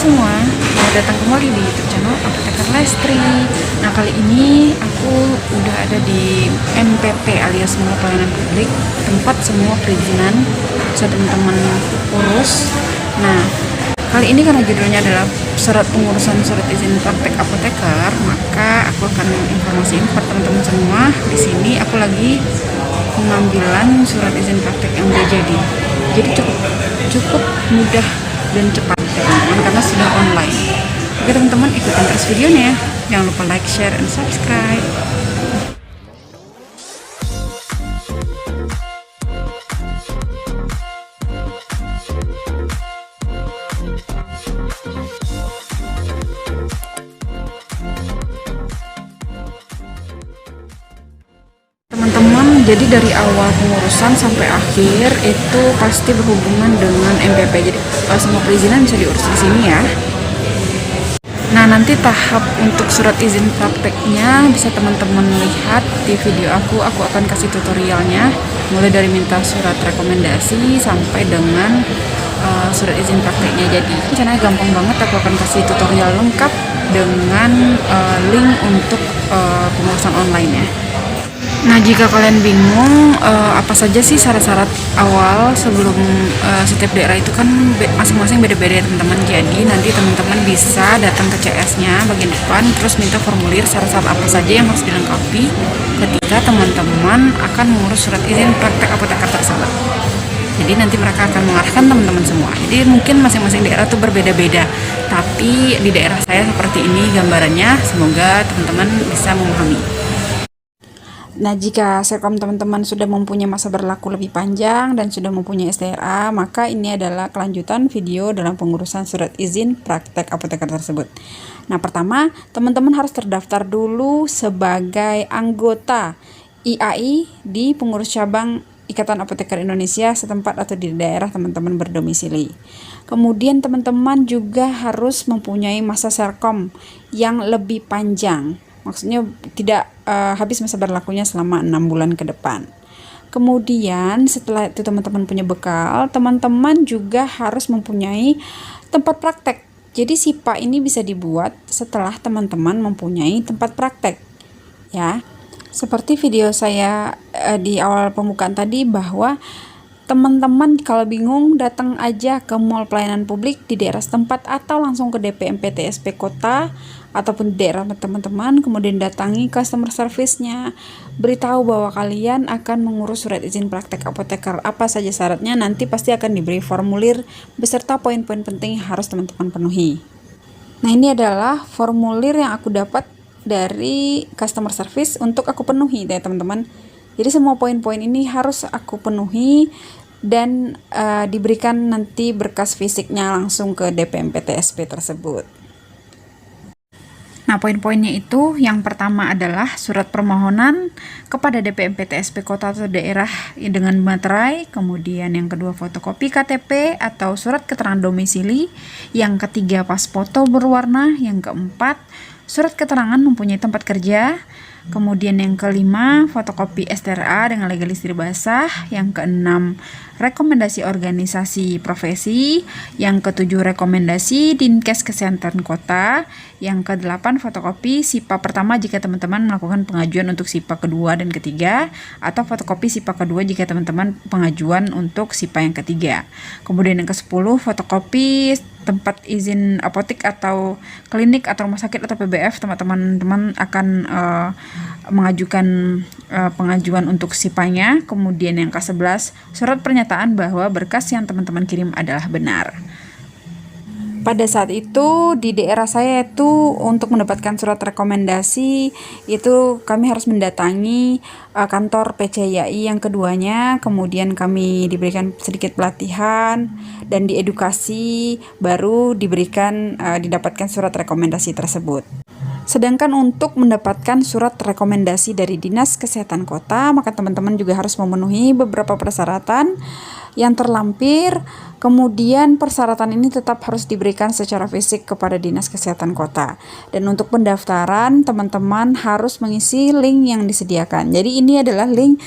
semua, selamat datang kembali di YouTube channel Apoteker Lestri. Nah, kali ini aku udah ada di MPP alias Mall Pelayanan Publik, tempat semua perizinan bisa teman-teman urus. Nah, kali ini karena judulnya adalah surat pengurusan surat izin praktek apoteker, maka aku akan informasiin kepada teman-teman semua. Di sini aku lagi pengambilan surat izin praktek yang udah jadi cukup mudah dan cepat ya teman-teman, karena sudah online. Oke teman-teman, ikutin terus videonya. Jangan lupa like, share, and subscribe. Teman-teman, jadi dari awal pengurusan sampai akhir itu pasti berhubungan dengan MPP. Jadi semua perizinan bisa diurus di sini ya. Nah, nanti tahap untuk surat izin prakteknya bisa teman-teman lihat di video aku akan kasih tutorialnya, mulai dari minta surat rekomendasi sampai dengan surat izin prakteknya. Jadi caranya gampang banget, aku akan kasih tutorial lengkap dengan link untuk pengurusan online-nya. Nah, jika kalian bingung apa saja sih syarat-syarat awal sebelum setiap daerah itu kan masing-masing beda-beda ya teman-teman. Jadi nanti teman-teman bisa datang ke CS-nya bagian depan, terus minta formulir syarat-syarat apa saja yang harus dilengkapi ketika teman-teman akan mengurus surat izin praktek apoteker tersebut. Jadi nanti mereka akan mengarahkan teman-teman semua. Jadi mungkin masing-masing daerah tuh berbeda-beda, tapi di daerah saya seperti ini gambarannya. Semoga teman-teman bisa memahami. Nah, jika Serkom teman-teman sudah mempunyai masa berlaku lebih panjang dan sudah mempunyai STRA, maka ini adalah kelanjutan video dalam pengurusan surat izin praktek apoteker tersebut. Nah, pertama, teman-teman harus terdaftar dulu sebagai anggota IAI di pengurus cabang Ikatan Apoteker Indonesia setempat atau di daerah teman-teman berdomisili. Kemudian teman-teman juga harus mempunyai masa Serkom yang lebih panjang. Maksudnya tidak habis masa berlakunya selama 6 bulan ke depan. Kemudian setelah itu teman-teman punya bekal, teman-teman juga harus mempunyai tempat praktek. Jadi SIPA ini bisa dibuat setelah teman-teman mempunyai tempat praktek. Ya, seperti video saya di awal pembukaan tadi, bahwa teman-teman kalau bingung datang aja ke Mall Pelayanan Publik di daerah setempat atau langsung ke DPMP TSP Kota ataupun di daerah teman-teman, kemudian datangi customer service-nya, beritahu bahwa kalian akan mengurus surat izin praktek apoteker, apa saja syaratnya, nanti pasti akan diberi formulir beserta poin-poin penting yang harus teman-teman penuhi. Nah, ini adalah formulir yang aku dapat dari customer service untuk aku penuhi ya teman-teman. Jadi semua poin-poin ini harus aku penuhi dan diberikan nanti berkas fisiknya langsung ke DPMP TSP tersebut. Nah, poin-poinnya itu yang pertama adalah surat permohonan kepada DPMP TSP Kota atau daerah dengan materai, kemudian yang kedua fotokopi KTP atau surat keterangan domisili, yang ketiga pas foto berwarna, yang keempat surat keterangan mempunyai tempat kerja, kemudian yang kelima fotokopi STRA dengan legal istri basah, yang keenam rekomendasi organisasi profesi, yang ketujuh rekomendasi Dinkes Kesehatan Kota, yang kedelapan fotokopi SIPA pertama jika teman-teman melakukan pengajuan untuk SIPA kedua dan ketiga, atau fotokopi SIPA kedua jika teman-teman pengajuan untuk SIPA yang ketiga. Kemudian yang ke-10 fotokopi tempat izin apotek atau klinik atau rumah sakit atau PBF teman-teman akan mengajukan pengajuan untuk SIPA-nya. Kemudian yang ke-11 surat pernyataan bahwa berkas yang teman-teman kirim adalah benar. Pada saat itu di daerah saya itu untuk mendapatkan surat rekomendasi itu kami harus mendatangi kantor PCIAI yang keduanya, kemudian kami diberikan sedikit pelatihan dan diedukasi, baru didapatkan surat rekomendasi tersebut. Sedangkan untuk mendapatkan surat rekomendasi dari Dinas Kesehatan Kota, maka teman-teman juga harus memenuhi beberapa persyaratan yang terlampir. Kemudian persyaratan ini tetap harus diberikan secara fisik kepada Dinas Kesehatan Kota. Dan untuk pendaftaran, teman-teman harus mengisi link yang disediakan. Jadi ini adalah link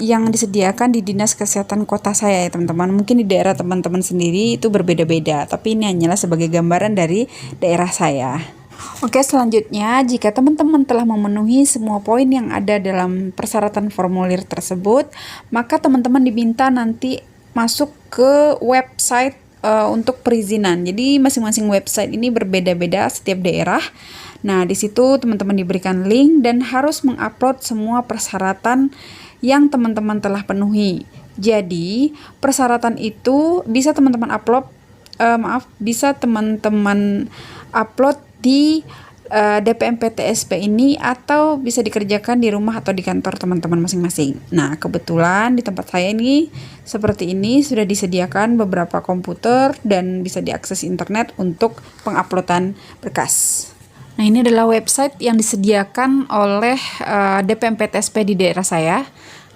yang disediakan di Dinas Kesehatan Kota saya ya teman-teman. Mungkin di daerah teman-teman sendiri itu berbeda-beda, tapi ini hanyalah sebagai gambaran dari daerah saya. Oke, selanjutnya jika teman-teman telah memenuhi semua poin yang ada dalam persyaratan formulir tersebut, maka teman-teman diminta nanti masuk ke website untuk perizinan. Jadi masing-masing website ini berbeda-beda setiap daerah. Nah, di situ teman-teman diberikan link dan harus mengupload semua persyaratan yang teman-teman telah penuhi. Jadi, persyaratan itu bisa teman-teman bisa teman-teman upload di DPMPTSP ini atau bisa dikerjakan di rumah atau di kantor teman-teman masing-masing. Nah, kebetulan di tempat saya ini seperti ini sudah disediakan beberapa komputer dan bisa diakses internet untuk penguploadan berkas. Nah, ini adalah website yang disediakan oleh DPMPTSP di daerah saya.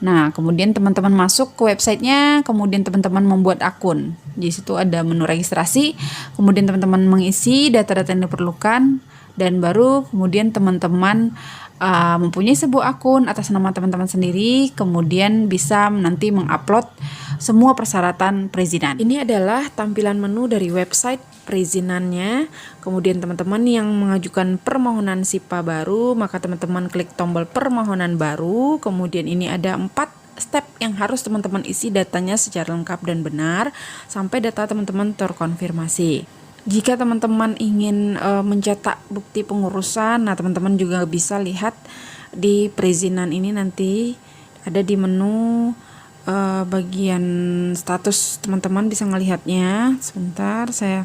Nah, kemudian teman-teman masuk ke websitenya, kemudian teman-teman membuat akun. Di situ ada menu registrasi, kemudian teman-teman mengisi data-data yang diperlukan, dan baru kemudian teman-teman mempunyai sebuah akun atas nama teman-teman sendiri, kemudian bisa nanti mengupload semua persyaratan perizinan. Ini adalah tampilan menu dari website perizinannya. Kemudian teman-teman yang mengajukan permohonan SIPA baru, maka teman-teman klik tombol permohonan baru. Kemudian ini ada 4 step yang harus teman-teman isi datanya secara lengkap dan benar sampai data teman-teman terkonfirmasi. Jika teman-teman ingin mencetak bukti pengurusan, nah teman-teman juga bisa lihat di perizinan ini nanti ada di menu bagian status, teman-teman bisa ngelihatnya. Sebentar, saya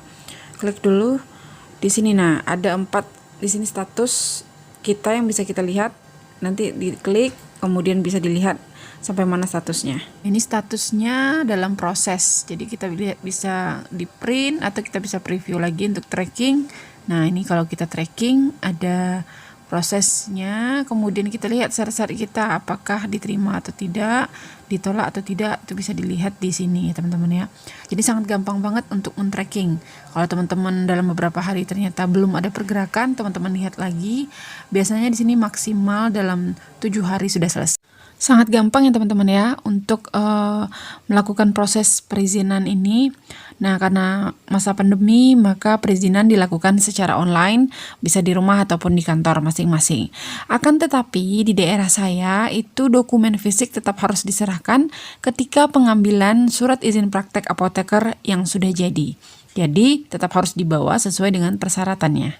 klik dulu di sini. Nah, ada 4 di sini status kita yang bisa kita lihat. Nanti diklik, kemudian bisa dilihat sampai mana statusnya. Ini statusnya dalam proses. Jadi kita bisa di print atau kita bisa preview lagi untuk tracking. Nah, ini kalau kita tracking ada prosesnya, kemudian kita lihat syarat-syarat kita apakah diterima atau tidak, ditolak atau tidak, itu bisa dilihat di sini ya teman-teman ya. Jadi sangat gampang banget untuk men-tracking. Kalau teman-teman dalam beberapa hari ternyata belum ada pergerakan, teman-teman lihat lagi. Biasanya di sini maksimal dalam 7 hari sudah selesai. Sangat gampang ya teman-teman ya untuk melakukan proses perizinan ini. Nah, karena masa pandemi maka perizinan dilakukan secara online, bisa di rumah ataupun di kantor masing-masing. Akan tetapi di daerah saya itu dokumen fisik tetap harus diserahkan ketika pengambilan surat izin praktek apoteker yang sudah jadi. Jadi tetap harus dibawa sesuai dengan persyaratannya.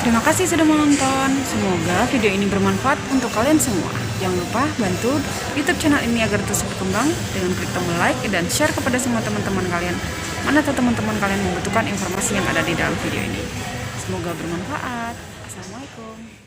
Terima kasih sudah menonton. Semoga video ini bermanfaat untuk kalian semua. Jangan lupa bantu YouTube channel ini agar terus berkembang dengan klik tombol like dan share kepada semua teman-teman kalian. Mana tahu teman-teman kalian membutuhkan informasi yang ada di dalam video ini. Semoga bermanfaat. Assalamualaikum.